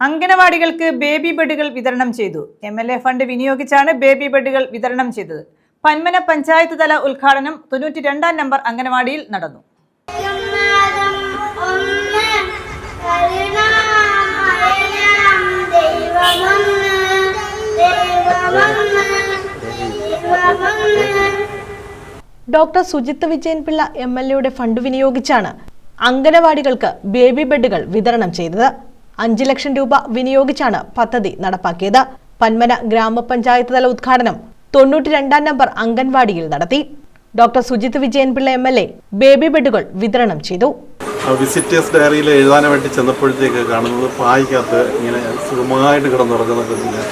അംഗനവാടികൾക്ക് baby ബെഡുകൾ വിതരണം ചെയ്തു. MLA ഫണ്ട് വിനിയോഗിച്ചാണ് ബേബി ബെഡുകൾ വിതരണം ചെയ്തത്. പന്മന പഞ്ചായത്ത് തല ഉദ്ഘാടനം 92-ാം നമ്പർ അംഗനവാടിയിൽ നടന്നു. ഡോക്ടർ സുജിത്ത് വിജയൻപിള്ള MLAയുടെ ഫണ്ട് വിനിയോഗിച്ചാണ് അംഗനവാടികൾക്ക് ബേബി ബെഡുകൾ വിതരണം ചെയ്തത്. 5 ലക്ഷം രൂപ വിനിയോഗിച്ചാണ് പദ്ധതി നടപ്പാക്കിയത്. പന്മന ഗ്രാമപഞ്ചായത്ത് തല ഉദ്ഘാടനം 92-ാം നമ്പർ അംഗൻവാടിയിൽ നടത്തി. Doctor Sujith Vijayanpillai MLA baby ബെഡുകൾ വിതരണം ചെയ്തു. വിസിറ്റേഴ്സ് ഡയറിയിൽ എഴുതാൻ വേണ്ടി ചെന്നപ്പോഴത്തേക്ക് കാണുന്നത് പായ്ക്കകത്ത് ഇങ്ങനെ സുഖമായിട്ട് കിടന്നുറങ്ങുന്ന കുഞ്ഞിനെ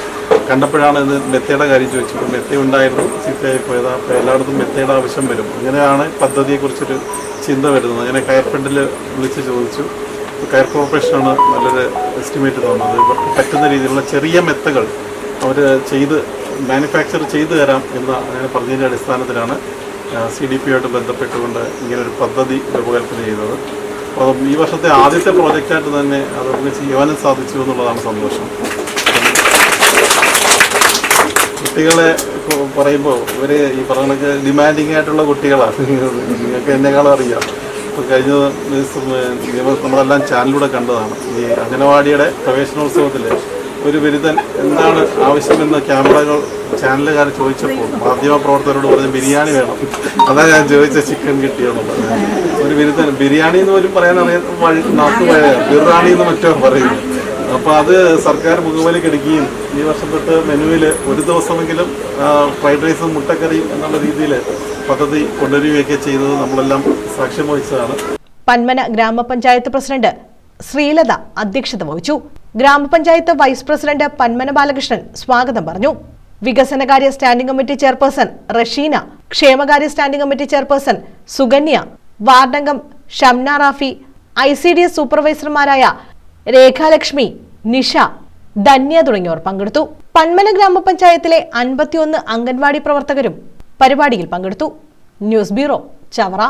കണ്ടപ്പോഴാണ് ഇത് മെത്തയുടെ കാര്യം ചോദിച്ചപ്പോൾ മെത്ത ഉണ്ടായിരുന്നു, ചീത്തയായി പോയത്. അപ്പോൾ എല്ലായിടത്തും മെത്തയുടെ ആവശ്യം വരും. അങ്ങനെയാണ് പദ്ധതിയെക്കുറിച്ചൊരു ചിന്ത വരുന്നത്. അങ്ങനെ കയർ ഫണ്ടിൽ വിളിച്ച് ചോദിച്ചു. കയർ കോർപ്പറേഷനാണ് നല്ലൊരു എസ്റ്റിമേറ്റ് തോന്നുന്നത്. ഇവർക്ക് പറ്റുന്ന രീതിയിലുള്ള ചെറിയ മെത്തകൾ അവർ മാനുഫാക്ചർ ചെയ്തു തരാം എന്ന് അങ്ങനെ പറഞ്ഞതിൻ്റെ അടിസ്ഥാനത്തിലാണ് CDP ആയിട്ട് ബന്ധപ്പെട്ടുകൊണ്ട് ഇങ്ങനൊരു പദ്ധതി രൂപകൽപ്പന ചെയ്തത്. അപ്പോൾ ഈ വർഷത്തെ ആദ്യത്തെ പ്രോജക്റ്റായിട്ട് തന്നെ അത് നമുക്ക് ചെയ്യുവാനും സാധിച്ചു എന്നുള്ളതാണ് സന്തോഷം. കുട്ടികളെ പറയുമ്പോൾ ഇവർ ഈ പറഞ്ഞ ഡിമാൻഡിങ് ആയിട്ടുള്ള കുട്ടികളാണ്. നിങ്ങൾക്ക് എന്നെക്കാളും അറിയാം. ഇപ്പോൾ കഴിഞ്ഞ ദിവസം നമ്മളെല്ലാം ചാനലിലൂടെ കണ്ടതാണ്. ഈ അംഗനവാടിയുടെ പ്രവേശനോത്സവത്തിൽ ഒരു ബിരുദൻ എന്താണ് ആവശ്യമെന്ന് ചാനലുകാർ ചോദിച്ചപ്പോൾ മാധ്യമപ്രവർത്തകരോട് പറഞ്ഞ് ബിരിയാണി വേണം. അതാണ് ഞാൻ ചോദിച്ച ചിക്കൻ കിട്ടിയെന്നുള്ളത്. ഒരു ബിരുദൻ ബിരിയാണി എന്ന് പോലും പറയാൻ ബിറാണി എന്ന് മറ്റോ പറയുന്നു. അപ്പോൾ അത് സർക്കാർ മുഖവിലേക്ക് എടുക്കുകയും ഈ വർഷം തൊട്ട് മെനുവിൽ ഒരു ദിവസമെങ്കിലും ഫ്രൈഡ് റൈസും മുട്ടക്കറിയും എന്നുള്ള രീതിയിൽ പദ്ധതി കൊണ്ടുവരികയൊക്കെ ചെയ്തത് നമ്മളെല്ലാം സാക്ഷ്യം വഹിച്ചതാണ്. പന്മന ഗ്രാമപഞ്ചായത്ത് പ്രസിഡന്റ് ശ്രീലത അധ്യക്ഷത വഹിച്ചു. ഗ്രാമപഞ്ചായത്ത് വൈസ് പ്രസിഡന്റ് പന്മന ബാലകൃഷ്ണൻ സ്വാഗതം പറഞ്ഞു. വികസനകാര്യ സ്റ്റാൻഡിംഗ് കമ്മിറ്റി ചെയർപേഴ്സൺ റഷീന, ക്ഷേമകാര്യ സ്റ്റാൻഡിംഗ് കമ്മിറ്റി ചെയർപേഴ്സൺ സുകന്യ, വാർഡംഗം ഷംന റാഫി, ICDS സൂപ്പർവൈസർമാരായ രേഖാലക്ഷ്മി, നിഷ, ധന്യ തുടങ്ങിയവർ പങ്കെടുത്തു. പന്മന ഗ്രാമപഞ്ചായത്തിലെ 51 അംഗൻവാടി പ്രവർത്തകരും പരിപാടിയിൽ പങ്കെടുത്തു. News bureau, Chavara.